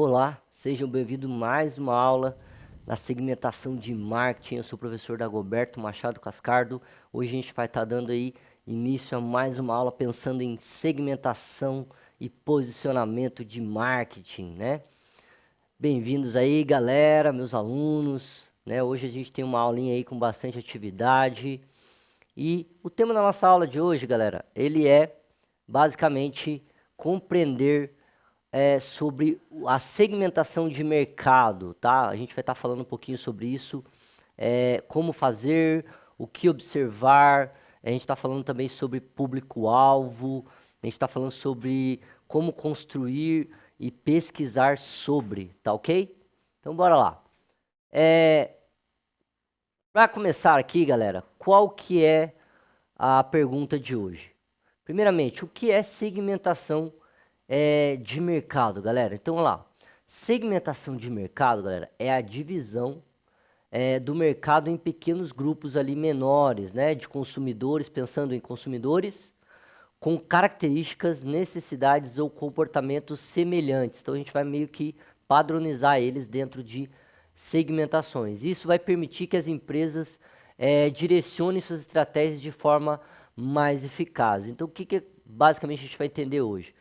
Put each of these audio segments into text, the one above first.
Olá, sejam bem-vindos a mais uma aula na segmentação de marketing. Eu sou o professor Dagoberto Machado Cascardo. Hoje a gente vai estar dando aí início a mais uma aula pensando em segmentação e posicionamento de marketing, né? Bem-vindos aí, galera, meus alunos, né? Hoje a gente tem uma aulinha aí com bastante atividade. E o tema da nossa aula de hoje, galera, ele é basicamente compreender sobre a segmentação de mercado, tá? A gente vai estar falando um pouquinho sobre isso, como fazer, o que observar. A gente está falando também sobre público-alvo. A gente está falando sobre como construir e pesquisar sobre, tá ok? Então bora lá. Para começar aqui, galera, qual que é a pergunta de hoje? Primeiramente, o que é segmentação de mercado, galera? Então, vamos lá. Segmentação de mercado, galera, é a divisão do mercado em pequenos grupos ali menores, né? De consumidores, pensando em consumidores com características, necessidades ou comportamentos semelhantes. Então, a gente vai meio que padronizar eles dentro de segmentações. Isso vai permitir que as empresas direcionem suas estratégias de forma mais eficaz. Então, o que basicamente a gente vai entender hoje?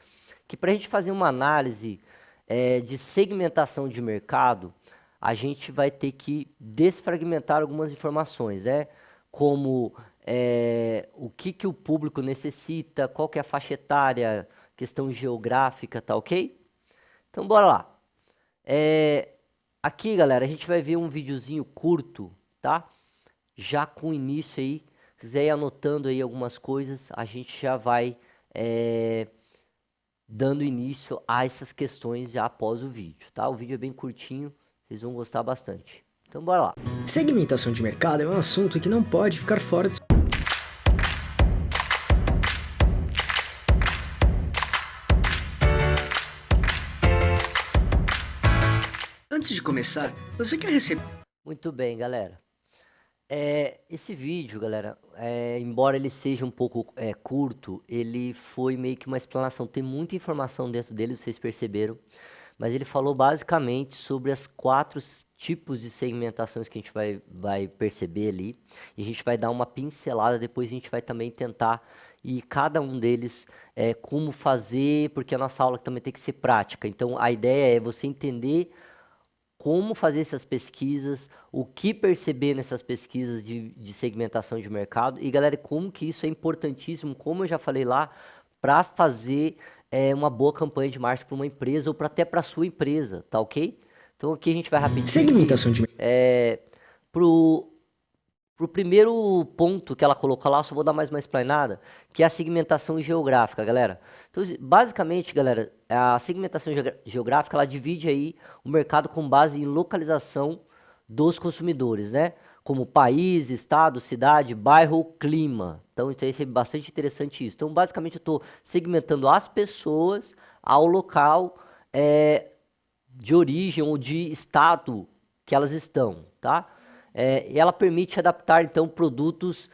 Que para a gente fazer uma análise de segmentação de mercado, a gente vai ter que desfragmentar algumas informações, né? Como o que o público necessita, qual que é a faixa etária, questão geográfica, tá ok? Então, bora lá. Aqui, galera, a gente vai ver um videozinho curto, tá? Já com início aí, se quiser ir anotando aí algumas coisas, a gente já vai dando início a essas questões já após o vídeo, tá? O vídeo é bem curtinho, vocês vão gostar bastante. Então, bora lá. Segmentação de mercado é um assunto que não pode ficar fora do... Antes de começar, você quer receber... Muito bem, galera. Esse vídeo, galera, embora ele seja um pouco curto, ele foi meio que uma explanação. Tem muita informação dentro dele, vocês perceberam. Mas ele falou basicamente sobre as 4 tipos de segmentações que a gente vai perceber ali. E a gente vai dar uma pincelada, depois a gente vai também tentar e cada um deles como fazer, porque a nossa aula também tem que ser prática. Então a ideia é você entender como fazer essas pesquisas, o que perceber nessas pesquisas de segmentação de mercado. E galera, como que isso é importantíssimo, como eu já falei lá, para fazer uma boa campanha de marketing para uma empresa ou até para sua empresa, tá ok? Então aqui a gente vai rapidinho Segmentação de mercado. Pro primeiro ponto que ela colocou lá, só vou dar mais uma explanada, que é a segmentação geográfica, galera. Então, basicamente, galera, a segmentação geográfica, ela divide aí o mercado com base em localização dos consumidores, né? Como país, estado, cidade, bairro ou clima. Então, isso é bastante interessante isso. Então, basicamente, eu estou segmentando as pessoas ao local de origem ou de estado que elas estão, tá? E ela permite adaptar, então, produtos,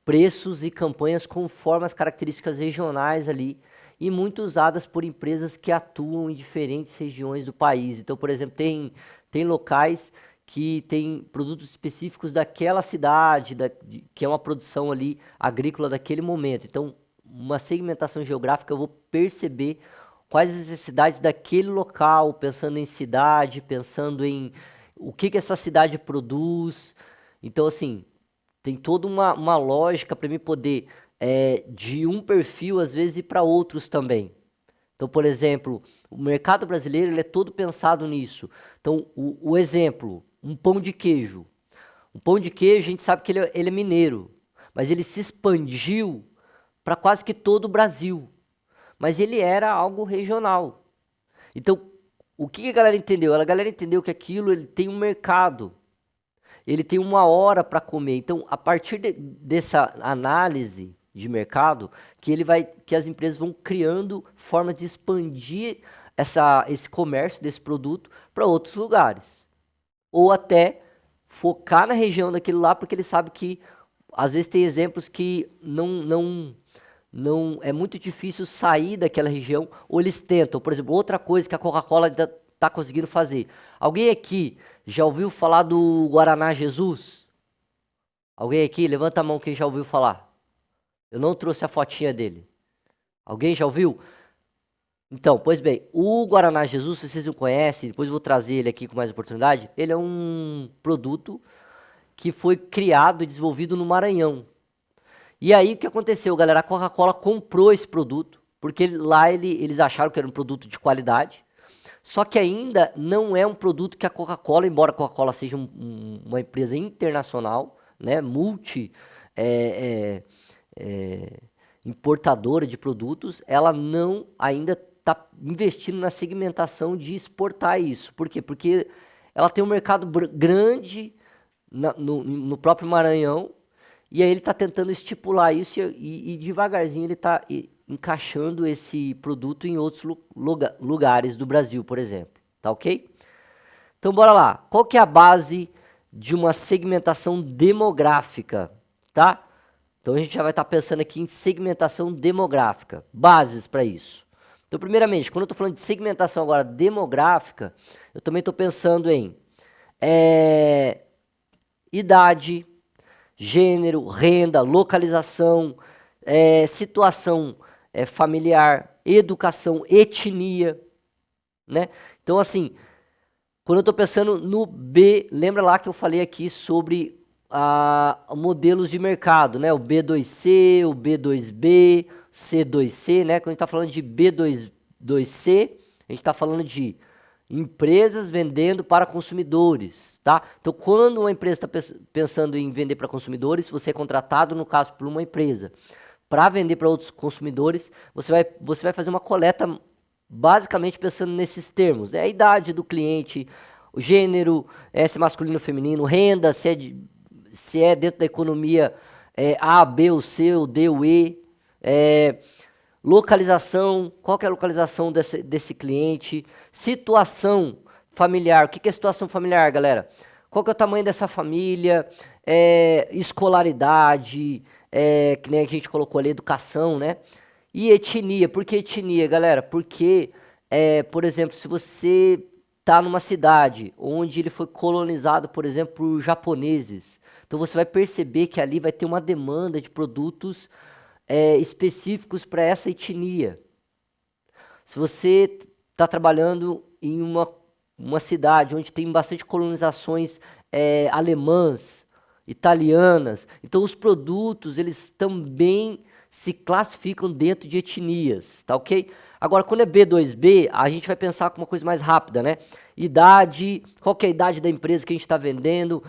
preços e campanhas conforme as características regionais ali e muito usadas por empresas que atuam em diferentes regiões do país. Então, por exemplo, tem locais que tem produtos específicos daquela cidade, que é uma produção ali agrícola daquele momento. Então, uma segmentação geográfica, eu vou perceber quais as necessidades daquele local, pensando em cidade, pensando em o que essa cidade produz. Então, assim, tem toda uma lógica para mim poder, de um perfil, às vezes, ir para outros também. Então, por exemplo, o mercado brasileiro ele é todo pensado nisso. Então, o exemplo, um pão de queijo. Um pão de queijo, a gente sabe que ele é mineiro, mas ele se expandiu para quase que todo o Brasil. Mas ele era algo regional. Então, o que a galera entendeu? A galera entendeu que aquilo ele tem um mercado, ele tem uma hora para comer. Então, a partir dessa análise de mercado, que as empresas vão criando formas de expandir esse comércio desse produto para outros lugares, ou até focar na região daquilo lá, porque ele sabe que às vezes tem exemplos que não é muito difícil sair daquela região, ou eles tentam. Por exemplo, outra coisa que a Coca-Cola está está conseguindo fazer. Alguém aqui já ouviu falar do Guaraná Jesus? Alguém aqui? Levanta a mão quem já ouviu falar. Eu não trouxe a fotinha dele. Alguém já ouviu? Então, pois bem, o Guaraná Jesus, se vocês não conhecem, depois eu vou trazer ele aqui com mais oportunidade, ele é um produto que foi criado e desenvolvido no Maranhão. E aí o que aconteceu, galera? A Coca-Cola comprou esse produto, porque lá eles acharam que era um produto de qualidade, só que ainda não é um produto que a Coca-Cola, embora a Coca-Cola seja uma empresa internacional, né, é, importadora de produtos, ela não ainda está investindo na segmentação de exportar isso. Por quê? Porque ela tem um mercado grande no próprio Maranhão, e aí ele está tentando estipular isso e devagarzinho ele está encaixando esse produto em outros lugares do Brasil, por exemplo. Tá ok? Então bora lá. Qual que é a base de uma segmentação demográfica? Tá? Então a gente já vai estar pensando aqui em segmentação demográfica. Bases para isso. Então primeiramente, quando eu estou falando de segmentação agora demográfica, eu também estou pensando em idade, gênero, renda, localização, situação familiar, educação, etnia, né? Então, assim, quando eu estou pensando no B, lembra lá que eu falei aqui sobre modelos de mercado, né? O B2C, o B2B, C2C, né? Quando a gente está falando de B2C, a gente está falando de empresas vendendo para consumidores, tá? Então, quando uma empresa está pensando em vender para consumidores, você é contratado, no caso, por uma empresa para vender para outros consumidores, você vai fazer uma coleta basicamente pensando nesses termos, né? A idade do cliente, o gênero, se é masculino ou feminino, renda, se é dentro da economia A, B, ou C, ou D, ou E, localização, qual que é a localização desse cliente, situação familiar. O que é situação familiar, galera? Qual que é o tamanho dessa família, escolaridade, que nem a gente colocou ali, educação, né? E etnia. Por que etnia, galera? Porque, por exemplo, se você está numa cidade onde ele foi colonizado, por exemplo, por japoneses, então você vai perceber que ali vai ter uma demanda de produtos específicos para essa etnia. Se você está trabalhando em uma cidade onde tem bastante colonizações alemãs, italianas, então os produtos eles também se classificam dentro de etnias, tá ok? Agora, quando é B2B, a gente vai pensar com uma coisa mais rápida, né? Idade, qual que é a idade da empresa que a gente está vendendo,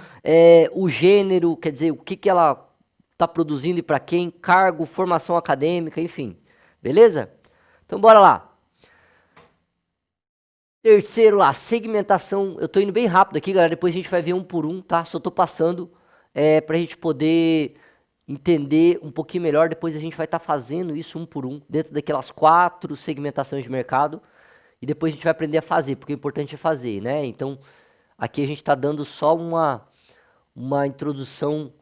o gênero, quer dizer, o que ela está produzindo e para quem, cargo, formação acadêmica, enfim. Beleza? Então bora lá. Terceiro lá, segmentação. Eu tô indo bem rápido aqui, galera, depois a gente vai ver um por um, tá? Só tô passando pra gente poder entender um pouquinho melhor, depois a gente vai estar fazendo isso um por um, dentro daquelas 4 segmentações de mercado, e depois a gente vai aprender a fazer, porque o importante é fazer, né? Então, aqui a gente está dando só uma introdução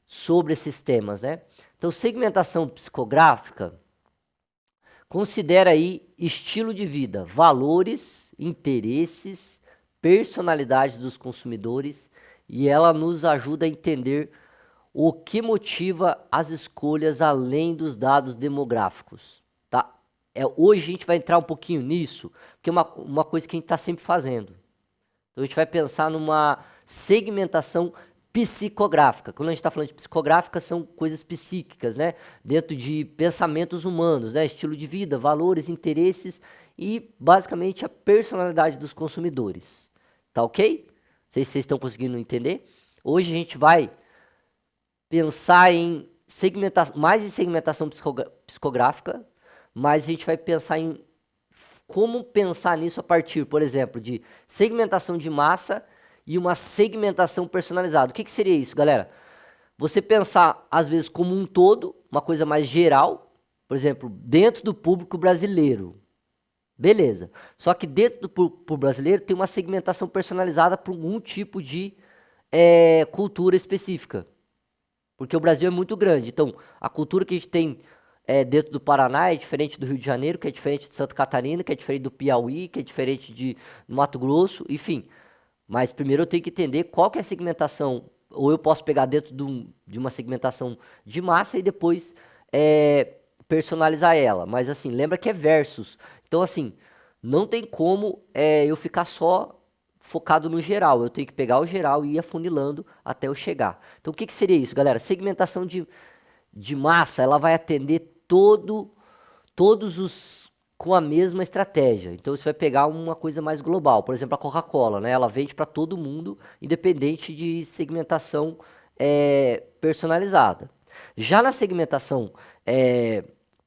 sobre esses temas, né? Então, segmentação psicográfica considera aí estilo de vida, valores, interesses, personalidades dos consumidores, e ela nos ajuda a entender o que motiva as escolhas além dos dados demográficos, tá? Hoje a gente vai entrar um pouquinho nisso, porque é uma coisa que a gente está sempre fazendo. Então, a gente vai pensar numa segmentação psicográfica. Quando a gente está falando de psicográfica, são coisas psíquicas, né? Dentro de pensamentos humanos, né? Estilo de vida, valores, interesses e, basicamente, a personalidade dos consumidores. Tá ok? Não sei se vocês estão conseguindo entender. Hoje a gente vai pensar em mais em segmentação psicográfica, mas a gente vai pensar em como pensar nisso a partir, por exemplo, de segmentação de massa e uma segmentação personalizada. O que seria isso, galera? Você pensar, às vezes, como um todo, uma coisa mais geral, por exemplo, dentro do público brasileiro. Beleza. Só que dentro do público brasileiro tem uma segmentação personalizada para algum tipo de cultura específica. Porque o Brasil é muito grande. Então, a cultura que a gente tem dentro do Paraná é diferente do Rio de Janeiro, que é diferente de Santa Catarina, que é diferente do Piauí, que é diferente de Mato Grosso, enfim. Mas primeiro eu tenho que entender qual que é a segmentação, ou eu posso pegar dentro de uma segmentação de massa e depois personalizar ela. Mas assim, lembra que é versus. Então assim, não tem como eu ficar só focado no geral. Eu tenho que pegar o geral e ir afunilando até eu chegar. Então o que, que seria isso, galera? Segmentação de massa, ela vai atender todos os com a mesma estratégia. Então você vai pegar uma coisa mais global, por exemplo, a Coca-Cola, né? Ela vende para todo mundo, independente de segmentação personalizada. Já na segmentação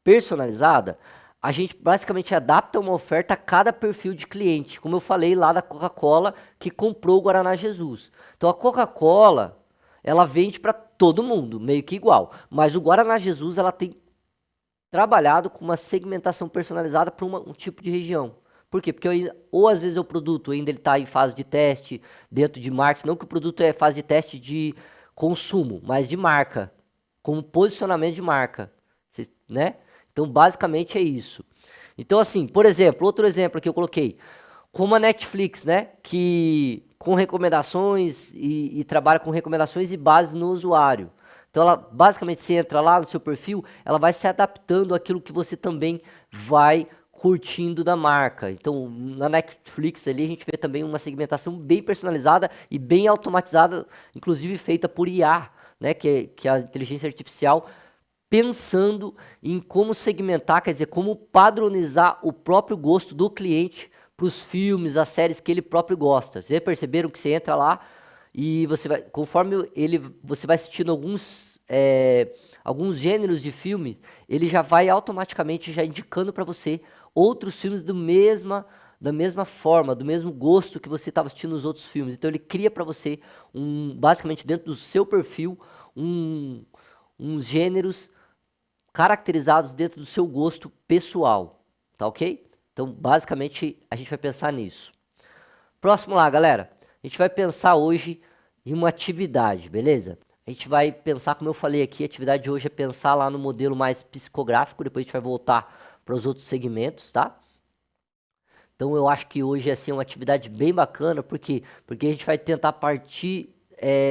personalizada, a gente basicamente adapta uma oferta a cada perfil de cliente, como eu falei lá da Coca-Cola que comprou o Guaraná Jesus. Então a Coca-Cola, ela vende para todo mundo, meio que igual, mas o Guaraná Jesus, ela tem trabalhado com uma segmentação personalizada para um tipo de região. Por quê? Porque ou às vezes o produto ainda ele está em fase de teste dentro de marketing, não que o produto é fase de teste de consumo, mas de marca, como posicionamento de marca, né? Então basicamente é isso. Então assim, por exemplo, outro exemplo que eu coloquei, como a Netflix, né? Que com recomendações e trabalha com recomendações e base no usuário. Então, ela basicamente você entra lá no seu perfil, ela vai se adaptando àquilo que você também vai curtindo da marca. Então, na Netflix ali a gente vê também uma segmentação bem personalizada e bem automatizada, inclusive feita por IA, né, que é a inteligência artificial, pensando em como segmentar, quer dizer, como padronizar o próprio gosto do cliente para os filmes, as séries que ele próprio gosta. Vocês perceberam que você entra lá e você vai, conforme você vai assistindo alguns gêneros de filme, ele já vai automaticamente já indicando para você outros filmes da mesma forma, do mesmo gosto que você estava assistindo nos outros filmes. Então ele cria para você basicamente dentro do seu perfil uns gêneros caracterizados dentro do seu gosto pessoal, tá ok? Então basicamente a gente vai pensar nisso. Próximo lá, galera. A gente vai pensar hoje em uma atividade, beleza? A gente vai pensar, como eu falei aqui, a atividade de hoje é pensar lá no modelo mais psicográfico, depois a gente vai voltar para os outros segmentos, tá? Então eu acho que hoje assim, é uma atividade bem bacana, porque a gente vai tentar partir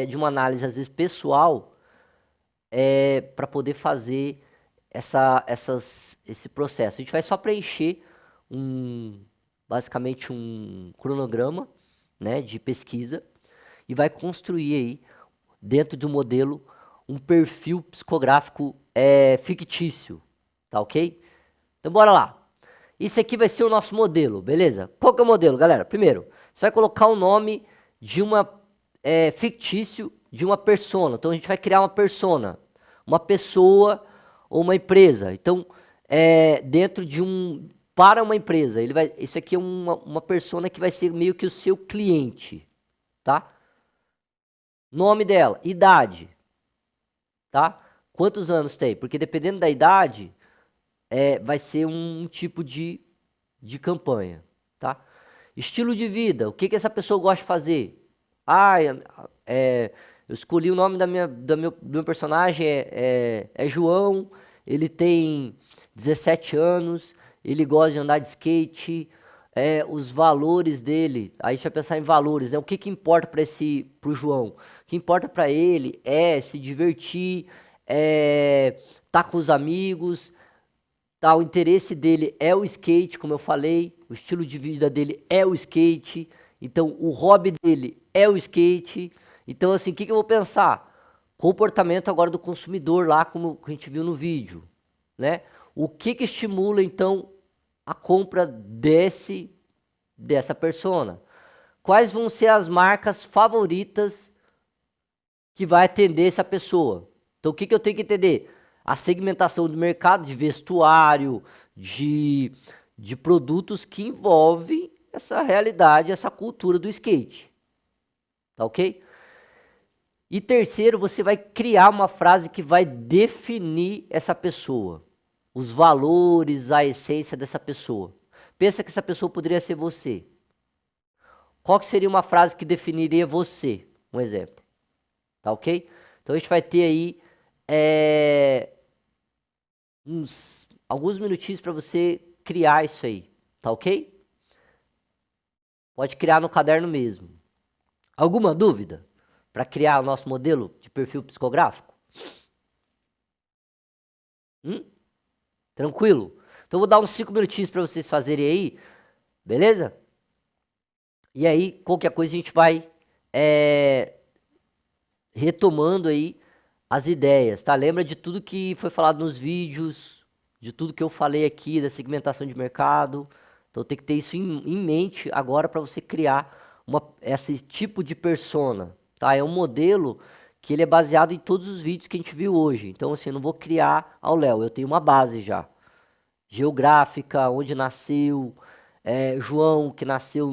de uma análise, às vezes, pessoal, para poder fazer esse processo. A gente vai só preencher basicamente um cronograma, né, de pesquisa e vai construir aí dentro do modelo um perfil psicográfico fictício, tá ok? Então bora lá. Isso aqui vai ser o nosso modelo, beleza? Qual que é o modelo, galera? Primeiro, você vai colocar o nome de uma fictício de uma persona. Então a gente vai criar uma persona, uma pessoa ou uma empresa. Então dentro de para uma empresa, isso aqui é uma persona que vai ser meio que o seu cliente, tá? Nome dela, idade, tá? Quantos anos tem? Porque dependendo da idade, vai ser um tipo de campanha, tá? Estilo de vida, o que essa pessoa gosta de fazer? Ah, eu escolhi o nome do meu personagem, é João, ele tem 17 anos, ele gosta de andar de skate, os valores dele, aí a gente vai pensar em valores, né? O que importa pro João? O que importa para ele é se divertir, tá com os amigos, tá? O interesse dele é o skate, como eu falei, o estilo de vida dele é o skate, então o hobby dele é o skate. Então assim, o que eu vou pensar? Comportamento agora do consumidor lá, como a gente viu no vídeo, né? O que estimula então a compra dessa persona? Quais vão ser as marcas favoritas que vai atender essa pessoa? Então o que eu tenho que entender? A segmentação do mercado de vestuário, de produtos que envolvem essa realidade, essa cultura do skate. Tá ok? E terceiro, você vai criar uma frase que vai definir essa pessoa. Os valores, a essência dessa pessoa. Pensa que essa pessoa poderia ser você. Qual que seria uma frase que definiria você? Um exemplo. Tá ok? Então a gente vai ter aí alguns minutinhos para você criar isso aí, tá ok? Pode criar no caderno mesmo. Alguma dúvida para criar o nosso modelo de perfil psicográfico? Tranquilo? Então eu vou dar uns 5 minutinhos para vocês fazerem aí, beleza? E aí, qualquer coisa a gente vai retomando aí as ideias, tá? Lembra de tudo que foi falado nos vídeos, de tudo que eu falei aqui, da segmentação de mercado. Então tem que ter isso em mente agora para você criar esse tipo de persona, tá? É um modelo que ele é baseado em todos os vídeos que a gente viu hoje. Então assim, eu não vou criar ao Léo, eu tenho uma base já. Geográfica, onde nasceu, João que nasceu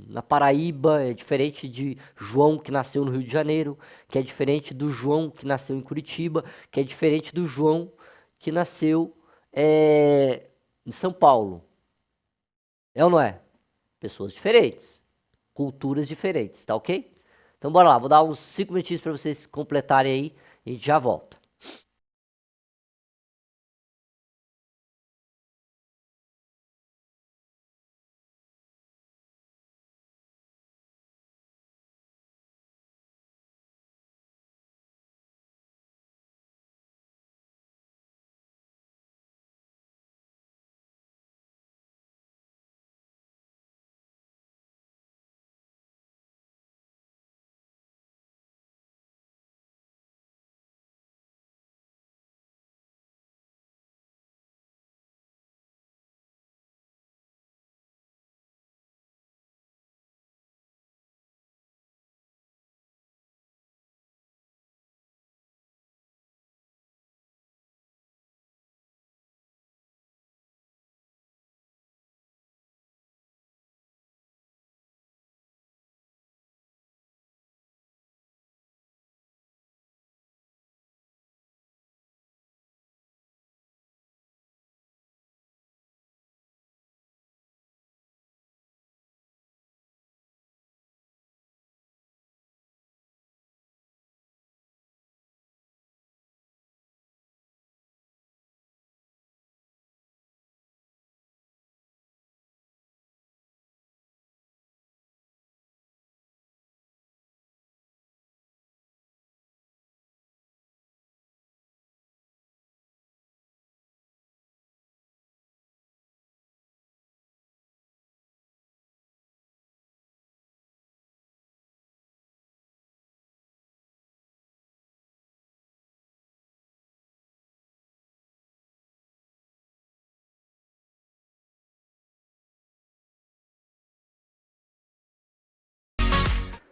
na Paraíba, é diferente de João que nasceu no Rio de Janeiro, que é diferente do João que nasceu em Curitiba, que é diferente do João que nasceu em São Paulo. É ou não é? Pessoas diferentes, culturas diferentes, tá ok? Então bora lá, vou dar uns 5 minutinhos para vocês completarem aí e a gente já volta.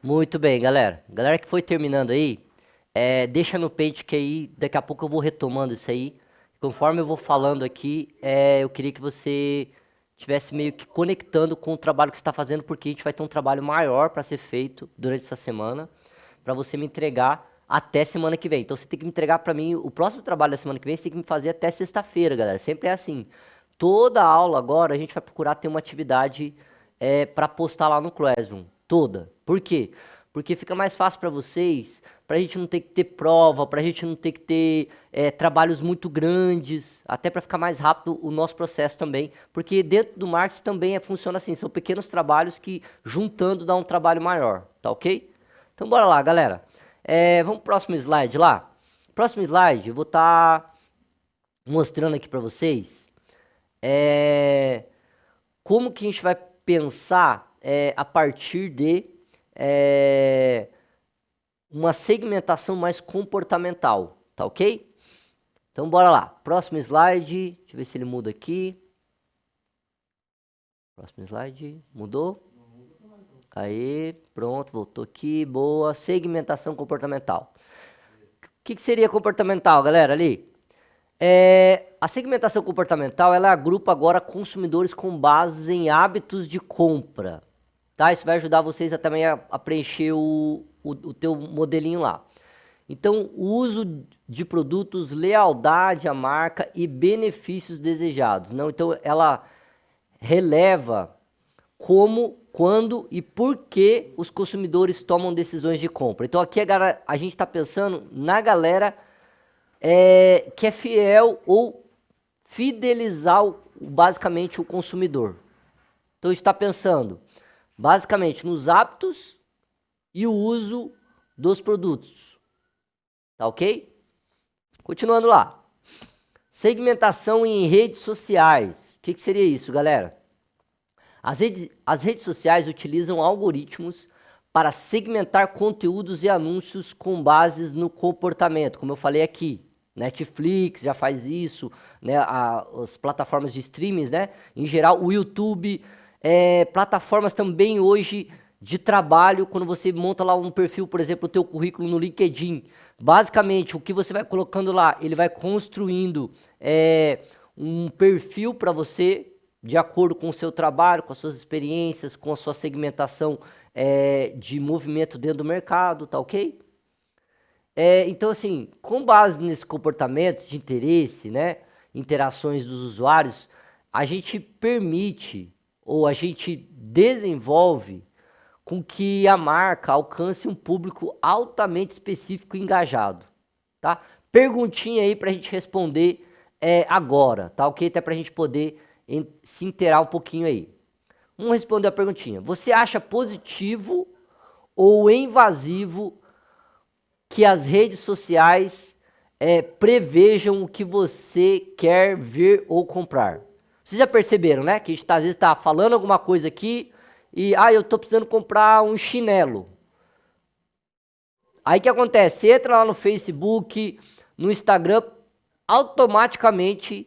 Muito bem, galera. Galera que foi terminando aí, deixa no page que aí daqui a pouco eu vou retomando isso aí. Conforme eu vou falando aqui, eu queria que você tivesse meio que conectando com o trabalho que você está fazendo, porque a gente vai ter um trabalho maior para ser feito durante essa semana, para você me entregar até semana que vem. Então você tem que me entregar para mim o próximo trabalho da semana que vem, você tem que me fazer até sexta-feira, galera. Sempre é assim. Toda aula agora a gente vai procurar ter uma atividade para postar lá no Classroom. Toda. Por quê? Porque fica mais fácil para vocês, para a gente não ter que ter prova, para a gente não ter que ter trabalhos muito grandes, até para ficar mais rápido o nosso processo também. Porque dentro do marketing também funciona assim, são pequenos trabalhos que juntando dá um trabalho maior, tá ok? Então bora lá, galera. Vamos pro próximo slide lá. Próximo slide, eu vou estar mostrando aqui para vocês como que a gente vai pensar a partir de uma segmentação mais comportamental, tá ok? Então bora lá, próximo slide, deixa eu ver se ele muda aqui. Próximo slide, mudou? Aí, pronto, voltou aqui, boa, segmentação comportamental. O que seria comportamental, galera, ali? A segmentação comportamental, ela agrupa agora consumidores com base em hábitos de compra, tá? Isso vai ajudar vocês também a preencher o teu modelinho lá. Então, o uso de produtos, lealdade à marca e benefícios desejados. Não? Então, ela releva como, quando e por que os consumidores tomam decisões de compra. Então, aqui a gente está pensando na galera que é fiel ou fidelizar basicamente o consumidor. Então a gente está pensando basicamente nos hábitos e o uso dos produtos. Tá ok? Continuando lá. Segmentação em redes sociais. O que seria isso, galera? As redes sociais utilizam algoritmos para segmentar conteúdos e anúncios com base no comportamento, como eu falei aqui. Netflix já faz isso, né? As plataformas de streamings, né? Em geral, o YouTube, plataformas também hoje de trabalho, quando você monta lá um perfil, por exemplo, o teu currículo no LinkedIn. Basicamente, o que você vai colocando lá, ele vai construindo um perfil para você, de acordo com o seu trabalho, com as suas experiências, com a sua segmentação de movimento dentro do mercado, tá ok? Então, assim, com base nesse comportamento de interesse, né, interações dos usuários, a gente permite ou a gente desenvolve com que a marca alcance um público altamente específico e engajado, tá? Perguntinha aí pra gente responder agora, tá ok? Até pra gente poder se inteirar um pouquinho aí. Vamos responder a perguntinha. Você acha positivo ou invasivo que as redes sociais prevejam o que você quer ver ou comprar? Vocês já perceberam, né? Que a gente às vezes está falando alguma coisa aqui e, eu tô precisando comprar um chinelo. Aí o que acontece? Você entra lá no Facebook, no Instagram, automaticamente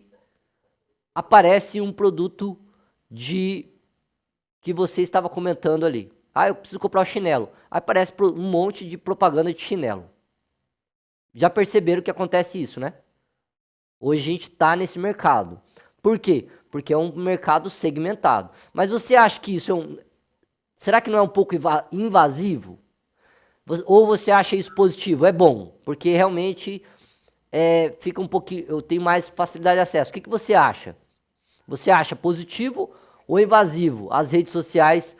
aparece um produto que você estava comentando ali. Eu preciso comprar um chinelo. Aí aparece um monte de propaganda de chinelo. Já perceberam que acontece isso, né? Hoje a gente está nesse mercado. Por quê? Porque é um mercado segmentado. Mas você acha que isso será que não é um pouco invasivo? Ou você acha isso positivo? É bom, porque realmente fica um pouquinho, eu tenho mais facilidade de acesso. O que você acha? Você acha positivo ou invasivo? As redes sociais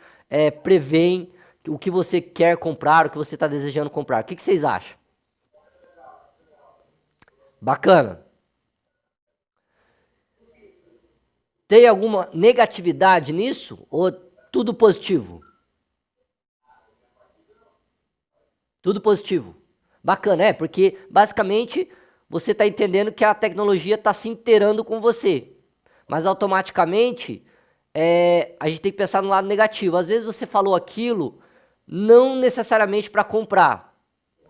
preveem o que você quer comprar, o que você está desejando comprar. O que vocês acham? Bacana. Tem alguma negatividade nisso ou tudo positivo? Tudo positivo. Bacana, porque basicamente você está entendendo que a tecnologia está se inteirando com você. Mas automaticamente a gente tem que pensar no lado negativo. Às vezes você falou aquilo não necessariamente para comprar.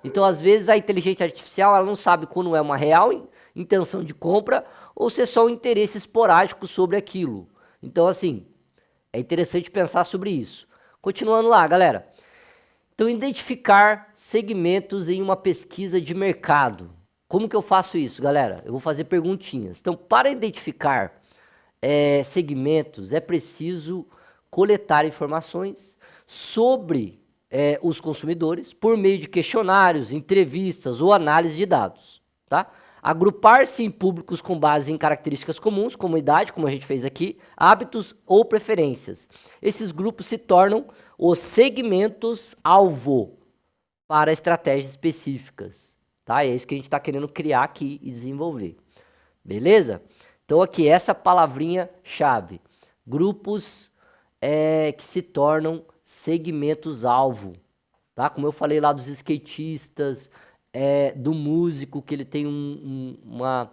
Então, às vezes, a inteligência artificial ela não sabe quando é uma real intenção de compra ou se é só um interesse esporádico sobre aquilo. Então, assim, é interessante pensar sobre isso. Continuando lá, galera. Então, identificar segmentos em uma pesquisa de mercado. Como que eu faço isso, galera? Eu vou fazer perguntinhas. Então, para identificar segmentos, é preciso coletar informações sobre os consumidores por meio de questionários, entrevistas ou análise de dados, tá? Agrupar-se em públicos com base em características comuns, como idade, como a gente fez aqui, hábitos ou preferências. Esses grupos se tornam os segmentos-alvo para estratégias específicas, tá? É isso que a gente está querendo criar aqui e desenvolver, beleza? Então aqui, essa palavrinha-chave, grupos que se tornam segmentos-alvo, tá? Como eu falei lá dos skatistas, do músico, que ele tem uma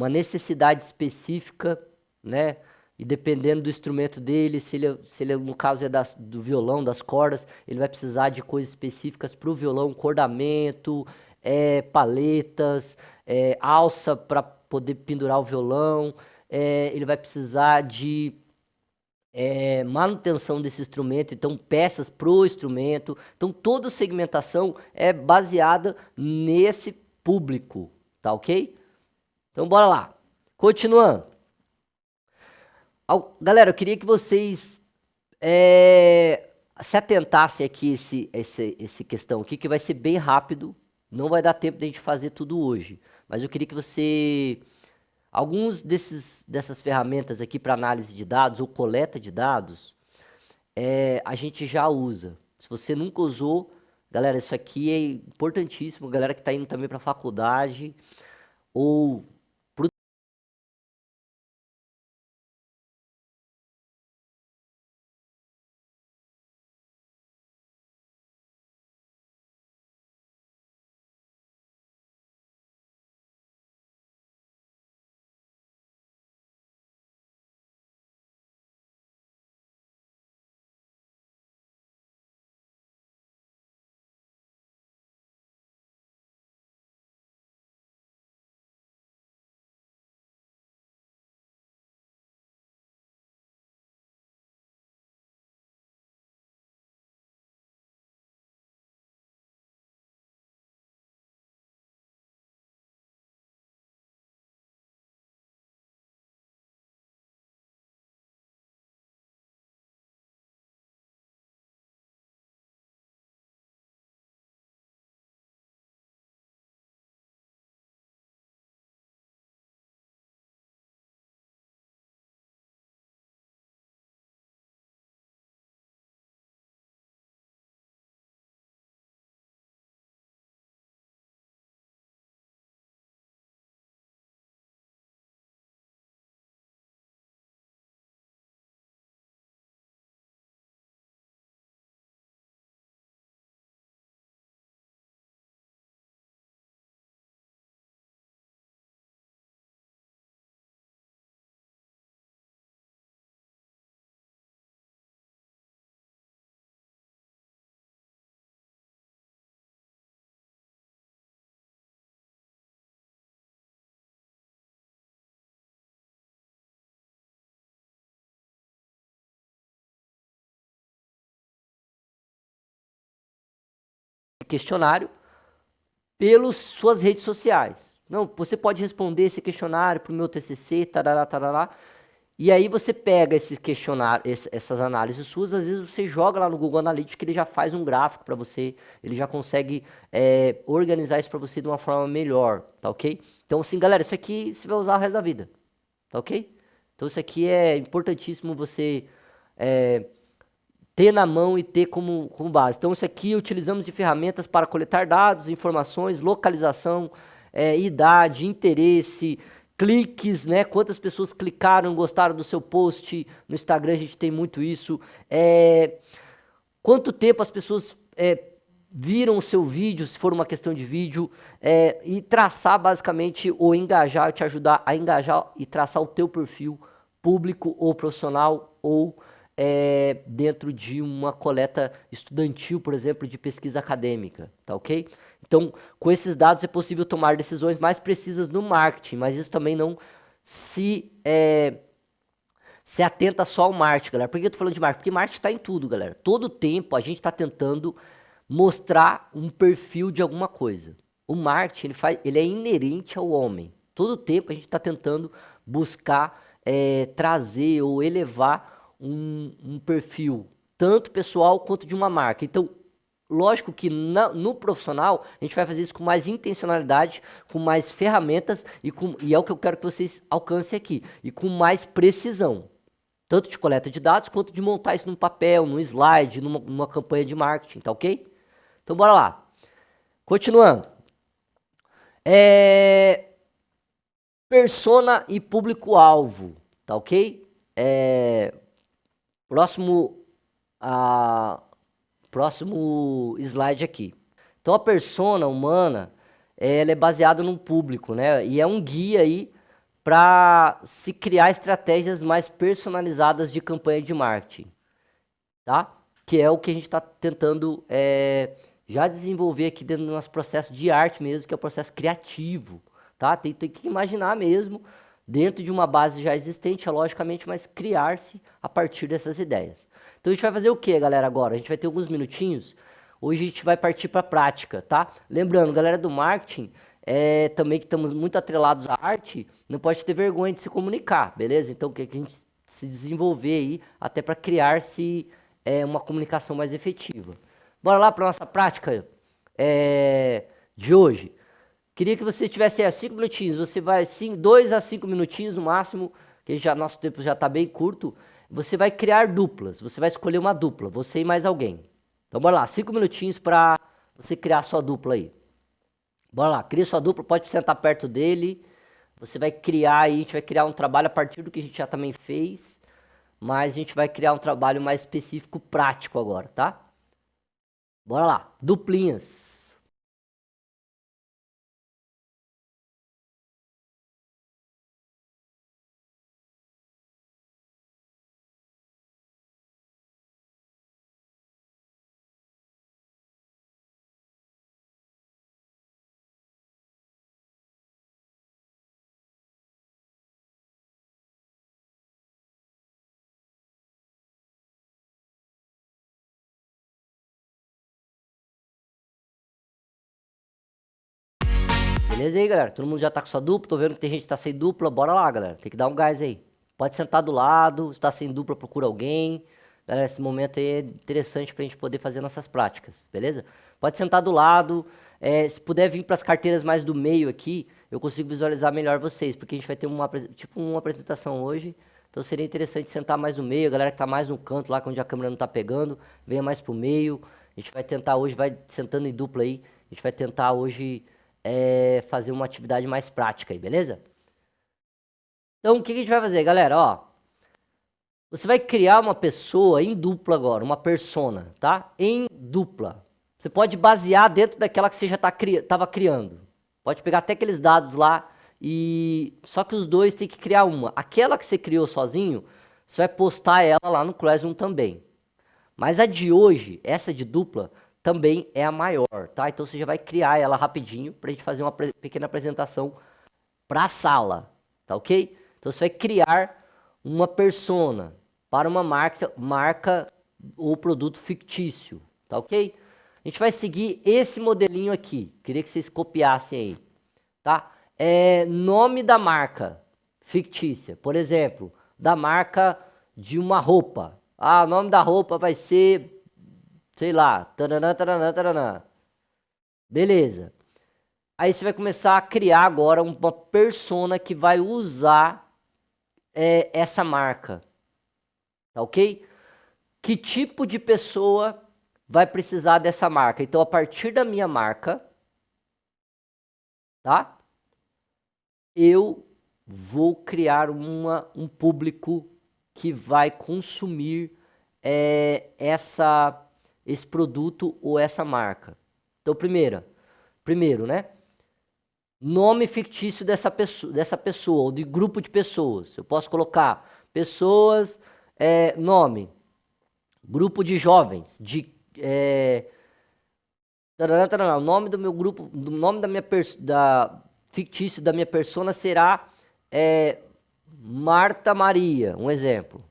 necessidade específica, né? E dependendo do instrumento dele, se ele no caso do violão, das cordas, ele vai precisar de coisas específicas para o violão, cordamento, paletas, alça para poder pendurar o violão, ele vai precisar de manutenção desse instrumento, então peças pro instrumento. Então toda segmentação é baseada nesse público, tá ok? Então bora lá. Continuando. Galera, eu queria que vocês se atentassem aqui esse questão aqui, que vai ser bem rápido. Não vai dar tempo de a gente fazer tudo hoje. Mas eu queria que você... Alguns dessas ferramentas aqui para análise de dados ou coleta de dados, a gente já usa. Se você nunca usou, galera, isso aqui é importantíssimo. Galera que está indo também para a faculdade ou questionário pelas suas redes sociais. Não, você pode responder esse questionário para o meu TCC, tarará, tarará. E aí você pega esse questionário, essas análises suas, às vezes você joga lá no Google Analytics que ele já faz um gráfico para você, ele já consegue organizar isso para você de uma forma melhor, tá ok? Então assim, galera, isso aqui você vai usar o resto da vida, tá ok? Então isso aqui é importantíssimo você ter na mão e ter como base. Então isso aqui utilizamos de ferramentas para coletar dados, informações, localização, idade, interesse, cliques, né? Quantas pessoas clicaram, gostaram do seu post. No Instagram a gente tem muito isso. Quanto tempo as pessoas viram o seu vídeo, se for uma questão de vídeo, e traçar basicamente, ou engajar, te ajudar a engajar e traçar o teu perfil público ou profissional, ou dentro de uma coleta estudantil, por exemplo, de pesquisa acadêmica, tá ok? Então, com esses dados é possível tomar decisões mais precisas no marketing, mas isso também não se atenta só ao marketing, galera. Por que eu tô falando de marketing? Porque marketing está em tudo, galera. Todo tempo a gente está tentando mostrar um perfil de alguma coisa. O marketing, ele é inerente ao homem. Todo tempo a gente está tentando buscar trazer ou elevar um perfil, tanto pessoal quanto de uma marca. Então, lógico que no profissional, a gente vai fazer isso com mais intencionalidade, com mais ferramentas, e é o que eu quero que vocês alcancem aqui, e com mais precisão. Tanto de coleta de dados, quanto de montar isso num papel, num slide, numa campanha de marketing, tá ok? Então, bora lá. Continuando. Persona e público-alvo, tá ok? Próximo slide aqui. Então a persona humana, ela é baseada num público, né? E é um guia aí para se criar estratégias mais personalizadas de campanha de marketing, tá? Que é o que a gente está tentando já desenvolver aqui dentro do nosso processo de arte mesmo, que é o processo criativo, tá? Tem que imaginar mesmo dentro de uma base já existente, logicamente, mas criar-se a partir dessas ideias. Então a gente vai fazer o que, galera, agora? A gente vai ter alguns minutinhos. Hoje a gente vai partir para a prática, tá? Lembrando, galera do marketing, também que estamos muito atrelados à arte, não pode ter vergonha de se comunicar, beleza? Então que a gente se desenvolver aí, até para criar-se uma comunicação mais efetiva. Bora lá para nossa prática de hoje. Queria que você tivesse 5 minutinhos, você vai 2 a 5 minutinhos no máximo, que nosso tempo já está bem curto. Você vai criar duplas, você vai escolher uma dupla, você e mais alguém. Então bora lá, 5 minutinhos para você criar sua dupla aí. Bora lá, cria sua dupla, pode sentar perto dele. Você vai criar aí, a gente vai criar um trabalho a partir do que a gente já também fez, mas a gente vai criar um trabalho mais específico, prático agora, tá? Bora lá, duplinhas. Beleza aí, galera? Todo mundo já tá com sua dupla, tô vendo que tem gente que tá sem dupla, bora lá, galera. Tem que dar um gás aí. Pode sentar do lado, se tá sem dupla, procura alguém. Galera, esse momento aí é interessante pra gente poder fazer nossas práticas, beleza? Pode sentar do lado, se puder vir pras carteiras mais do meio aqui, eu consigo visualizar melhor vocês, porque a gente vai ter uma apresentação hoje, então seria interessante sentar mais no meio, a galera que tá mais no canto lá, onde a câmera não tá pegando, venha mais pro meio. A gente vai tentar hoje, vai sentando em dupla aí, a gente vai tentar hoje fazer uma atividade mais prática aí, beleza? Então, o que a gente vai fazer, galera? Ó, você vai criar uma pessoa em dupla agora, uma persona, tá? Em dupla. Você pode basear dentro daquela que você já estava criando. Pode pegar até aqueles dados lá e... Só que os dois tem que criar uma. Aquela que você criou sozinho, você vai postar ela lá no Classroom também. Mas a de hoje, essa de dupla, também é a maior, tá? Então você já vai criar ela rapidinho pra gente fazer uma pequena apresentação pra sala, tá ok? Então você vai criar uma persona para uma marca ou produto fictício, tá ok? A gente vai seguir esse modelinho aqui. Queria que vocês copiassem aí, tá? Nome da marca fictícia. Por exemplo, da marca de uma roupa. Ah, o nome da roupa vai ser, sei lá, taranã, taranã, taranã. Beleza. Aí você vai começar a criar agora uma persona que vai usar essa marca. Tá ok? Que tipo de pessoa vai precisar dessa marca? Então, a partir da minha marca, tá? Eu vou criar um público que vai consumir esse produto ou essa marca. Então, primeiro, né? Nome fictício dessa pessoa ou de grupo de pessoas. Eu posso colocar pessoas, nome, grupo de jovens, o nome do meu grupo, o nome da minha fictício da minha persona será Marta Maria, um exemplo.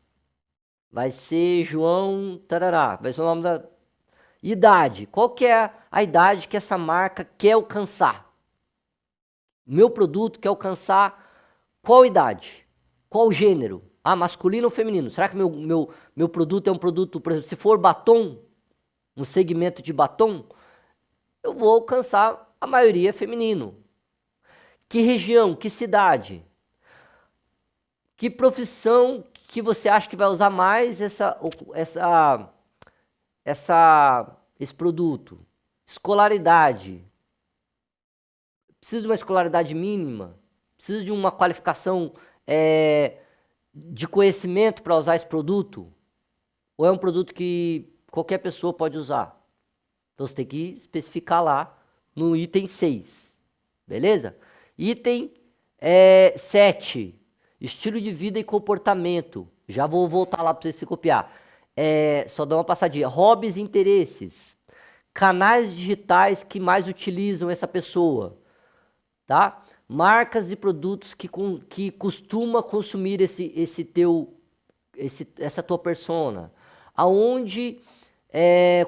Vai ser João, tarará, vai ser o nome da idade. Qual que é a idade que essa marca quer alcançar? Meu produto quer alcançar qual idade? Qual gênero? Ah, masculino ou feminino? Será que meu produto é um produto, por exemplo, se for batom, um segmento de batom, eu vou alcançar a maioria feminino. Que região? Que cidade? Que profissão que você acha que vai usar mais esse produto? Escolaridade. Precisa de uma escolaridade mínima? Precisa de uma qualificação de conhecimento para usar esse produto? Ou é um produto que qualquer pessoa pode usar? Então você tem que especificar lá no item 6. Beleza? Item 7. Estilo de vida e comportamento. Já vou voltar lá para você se copiar. Só dá uma passadinha. Hobbies e interesses. Canais digitais que mais utilizam essa pessoa. Tá? Marcas e produtos que costuma consumir essa tua persona. Aonde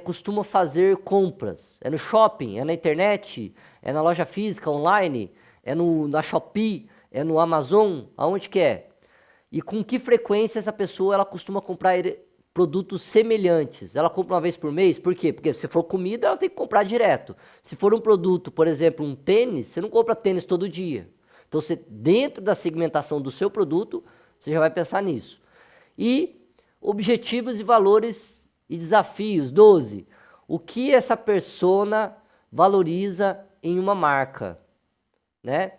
costuma fazer compras? É no shopping? É na internet? É na loja física, online? É na Shopee? É no Amazon? Aonde que é? E com que frequência essa pessoa ela costuma comprar produtos semelhantes? Ela compra uma vez por mês? Por quê? Porque se for comida, ela tem que comprar direto. Se for um produto, por exemplo, um tênis, você não compra tênis todo dia. Então, dentro da segmentação do seu produto, você já vai pensar nisso. E objetivos e valores e desafios. 12. O que essa persona valoriza em uma marca? Né?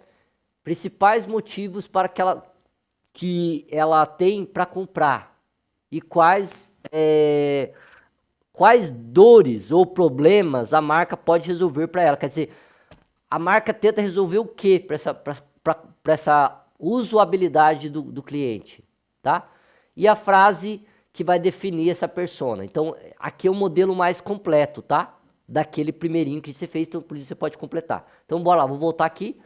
Principais motivos para que ela tem para comprar. E quais dores ou problemas a marca pode resolver para ela. Quer dizer, a marca tenta resolver o que para essa usabilidade do cliente, tá? E a frase que vai definir essa persona. Então, aqui é o modelo mais completo, tá? Daquele primeirinho que você fez, então por isso você pode completar. Então, bora lá, vou voltar aqui.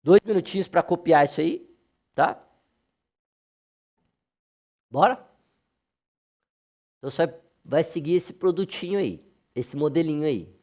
2 minutinhos para copiar isso aí, tá? Bora? Então, você vai seguir esse produtinho aí, esse modelinho aí.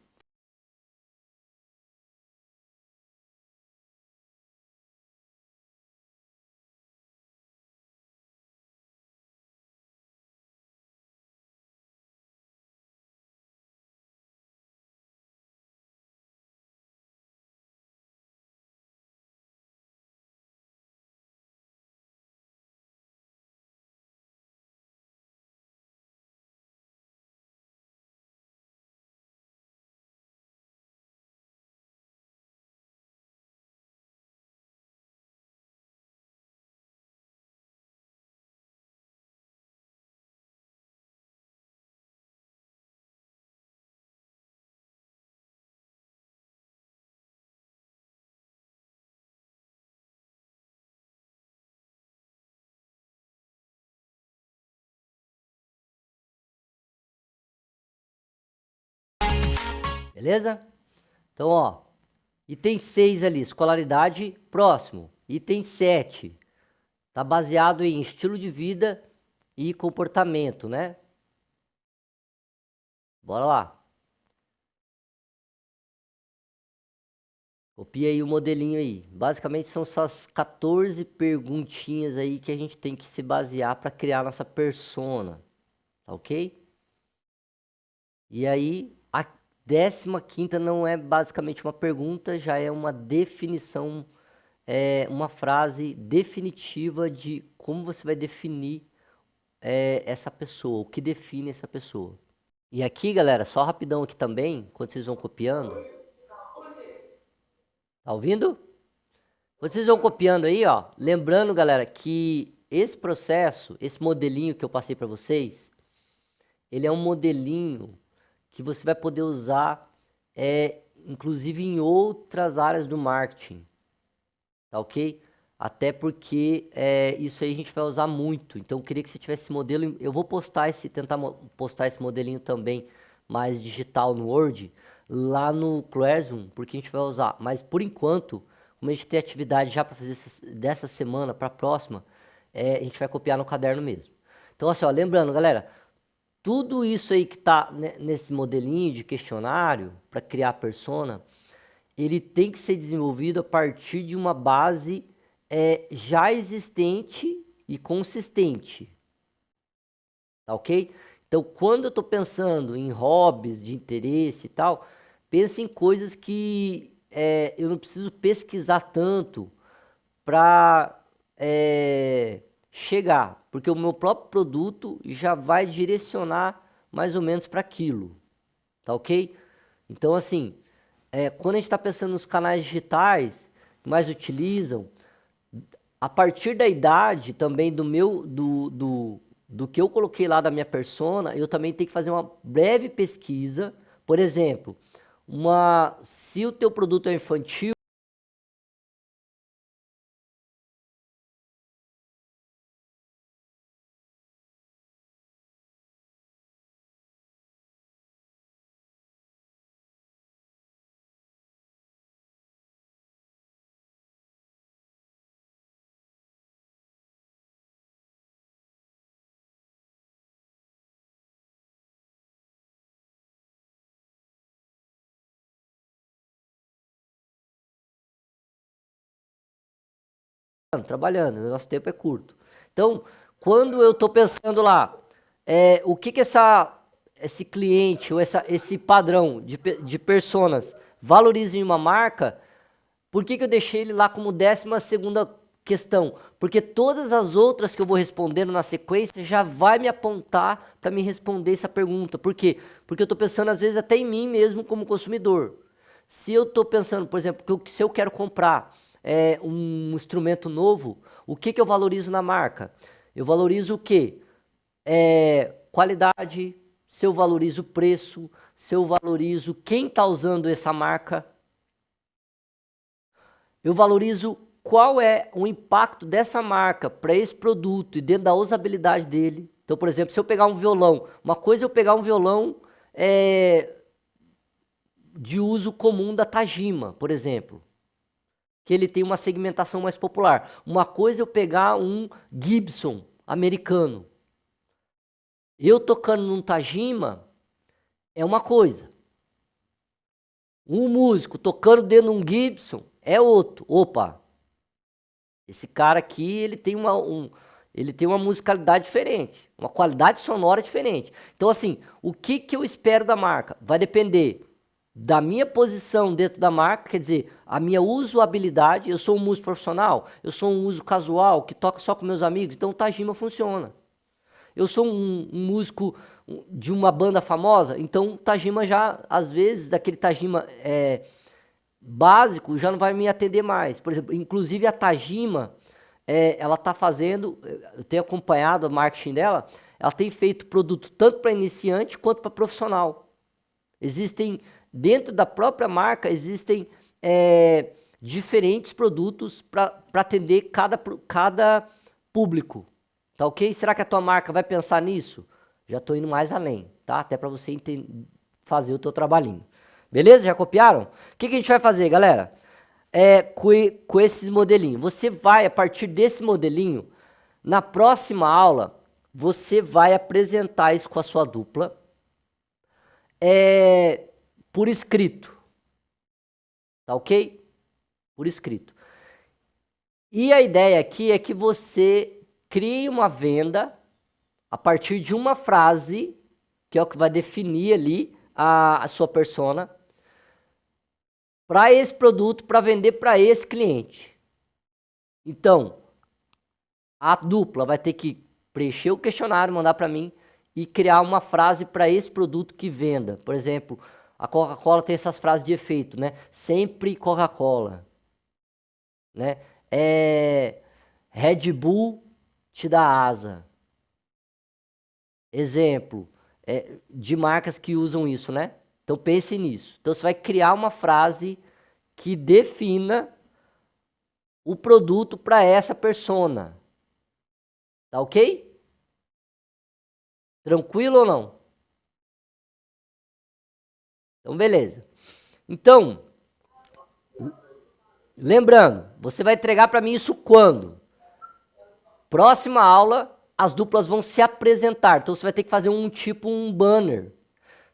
Beleza? Então, ó, item 6 ali, escolaridade, próximo. Item 7, tá baseado em estilo de vida e comportamento, né? Bora lá. Copia aí o modelinho aí. Basicamente são essas 14 perguntinhas aí que a gente tem que se basear para criar nossa persona, tá ok? E aí, a 15ª não é basicamente uma pergunta, já é uma definição, uma frase definitiva de como você vai definir essa pessoa, o que define essa pessoa. E aqui, galera, só rapidão aqui também, quando vocês vão copiando, tá ouvindo? Quando vocês vão copiando aí, ó, lembrando, galera, que esse processo, esse modelinho que eu passei para vocês, ele é um modelinho que você vai poder usar, inclusive em outras áreas do marketing, tá ok? Até porque isso aí a gente vai usar muito. Então eu queria que você tivesse esse modelo. Eu vou postar tentar postar esse modelinho também mais digital no Word, lá no Classroom, porque a gente vai usar. Mas por enquanto, como a gente tem atividade já para fazer dessa semana para a próxima, a gente vai copiar no caderno mesmo. Então assim, ó, lembrando, galera, tudo isso aí que está nesse modelinho de questionário para criar a persona, ele tem que ser desenvolvido a partir de uma base já existente e consistente, tá ok? Então, quando eu estou pensando em hobbies de interesse e tal, pense em coisas que eu não preciso pesquisar tanto para chegar, porque o meu próprio produto já vai direcionar mais ou menos para aquilo, tá ok? Então, assim, quando a gente está pensando nos canais digitais que mais utilizam, a partir da idade também do que eu coloquei lá da minha persona, eu também tenho que fazer uma breve pesquisa. Por exemplo, se o teu produto é infantil, trabalhando, o nosso tempo é curto. Então, quando eu estou pensando lá, o que esse cliente ou esse padrão de personas valoriza em uma marca, por que eu deixei ele lá como 12ª questão? Porque todas as outras que eu vou respondendo na sequência já vai me apontar para me responder essa pergunta. Por quê? Porque eu estou pensando às vezes até em mim mesmo como consumidor. Se eu estou pensando, por exemplo, que se eu quero comprar um instrumento novo, o que eu valorizo na marca? Eu valorizo o quê? Qualidade, se eu valorizo o preço, se eu valorizo quem está usando essa marca. Eu valorizo qual é o impacto dessa marca para esse produto e dentro da usabilidade dele. Então, por exemplo, se eu pegar um violão, uma coisa é eu pegar um violão de uso comum da Tajima, por exemplo, que ele tem uma segmentação mais popular. Uma coisa é eu pegar um Gibson americano. Eu tocando num Tajima é uma coisa. Um músico tocando dentro de um Gibson é outro. Opa, esse cara aqui, ele tem uma musicalidade diferente, uma qualidade sonora diferente. Então, assim, o que eu espero da marca? Vai depender da minha posição dentro da marca, quer dizer, a minha usabilidade. Eu sou um músico profissional, eu sou um uso casual, que toca só com meus amigos, então o Tajima funciona. Eu sou um músico de uma banda famosa, então o Tajima já, às vezes, daquele Tajima básico, já não vai me atender mais. Por exemplo, inclusive a Tajima, ela está fazendo, eu tenho acompanhado o marketing dela, ela tem feito produto tanto para iniciante quanto para profissional. Existem, dentro da própria marca, existem diferentes produtos para atender cada público. Tá ok? Será que a tua marca vai pensar nisso? Já estou indo mais além, tá? Até para você fazer o teu trabalhinho. Beleza? Já copiaram? O que a gente vai fazer, galera? Com esses modelinhos. Você vai, a partir desse modelinho, na próxima aula, você vai apresentar isso com a sua dupla por escrito. Tá ok? por escrito. E a ideia aqui é que você crie uma venda a partir de uma frase, que é o que vai definir ali a sua persona, para esse produto, para vender para esse cliente. Então, a dupla vai ter que preencher o questionário, mandar para mim e criar uma frase para esse produto que venda. Por exemplo, a Coca-Cola tem essas frases de efeito, né? Sempre Coca-Cola, né? Red Bull te dá asa. Exemplo de marcas que usam isso, né? Então pense nisso. Então você vai criar uma frase que defina o produto para essa persona. Tá ok? Tranquilo ou não? Então beleza. Então, lembrando, você vai entregar para mim isso quando? Próxima aula, as duplas vão se apresentar. Então você vai ter que fazer um banner.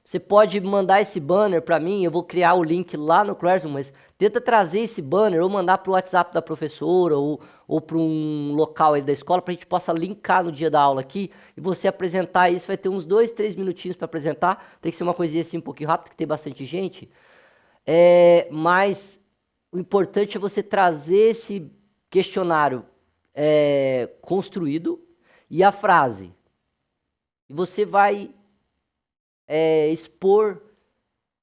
Você pode mandar esse banner para mim, eu vou criar o link lá no Classroom, mas tenta trazer esse banner ou mandar para o WhatsApp da professora ou para um local aí da escola para a gente possa linkar no dia da aula aqui e você apresentar isso. Vai ter uns 2, 3 minutinhos para apresentar. Tem que ser uma coisinha assim um pouquinho rápido, que tem bastante gente. Mas o importante é você trazer esse questionário construído e a frase. E você vai expor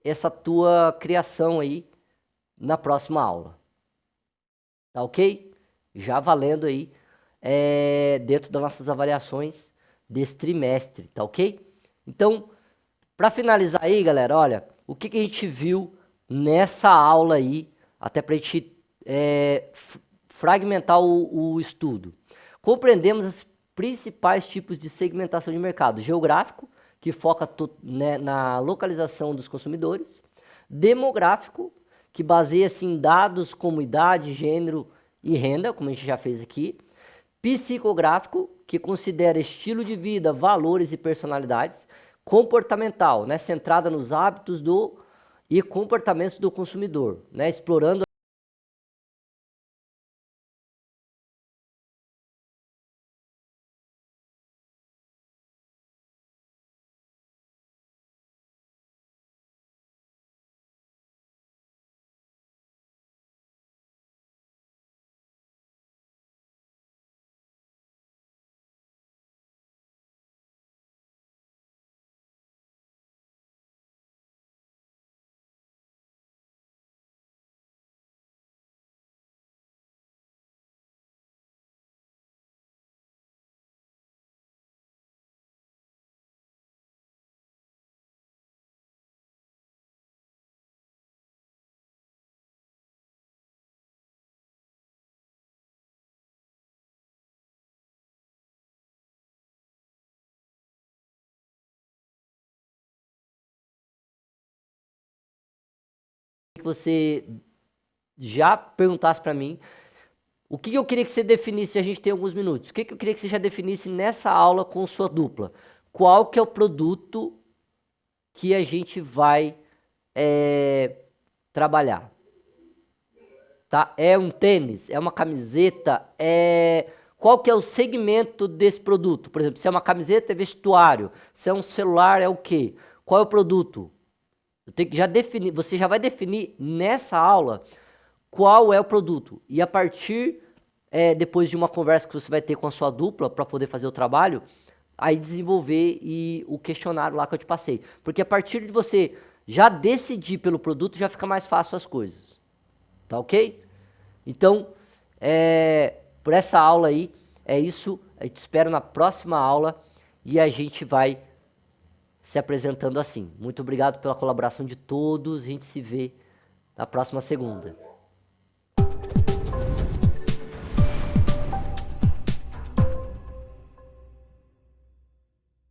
essa tua criação aí na próxima aula. Tá ok? Já valendo aí dentro das nossas avaliações desse trimestre, tá ok? Então, para finalizar aí, galera, olha, o que a gente viu nessa aula aí, até para a gente fragmentar o estudo. Compreendemos os principais tipos de segmentação de mercado: geográfico, que foca na localização dos consumidores; demográfico, que baseia-se em dados como idade, gênero e renda, como a gente já fez aqui; psicográfico, que considera estilo de vida, valores e personalidades; comportamental, né, centrada nos hábitos e comportamentos do consumidor, né, explorando que você já perguntasse para mim o que eu queria que você definisse. A gente tem alguns minutos. O que eu queria que você já definisse nessa aula com sua dupla? Qual que é o produto que a gente vai trabalhar? Tá? É um tênis? É uma camiseta? Qual que é o segmento desse produto? Por exemplo, se é uma camiseta, é vestuário. Se é um celular, é o quê? Qual é o produto? Eu tenho que já definir. Você já vai definir nessa aula qual é o produto. E a partir, depois de uma conversa que você vai ter com a sua dupla para poder fazer o trabalho, aí desenvolver o questionário lá que eu te passei. Porque a partir de você já decidir pelo produto, já fica mais fácil as coisas. Tá ok? Então, por essa aula aí, é isso. Eu te espero na próxima aula e a gente vai se apresentando assim. Muito obrigado pela colaboração de todos. A gente se vê na próxima segunda.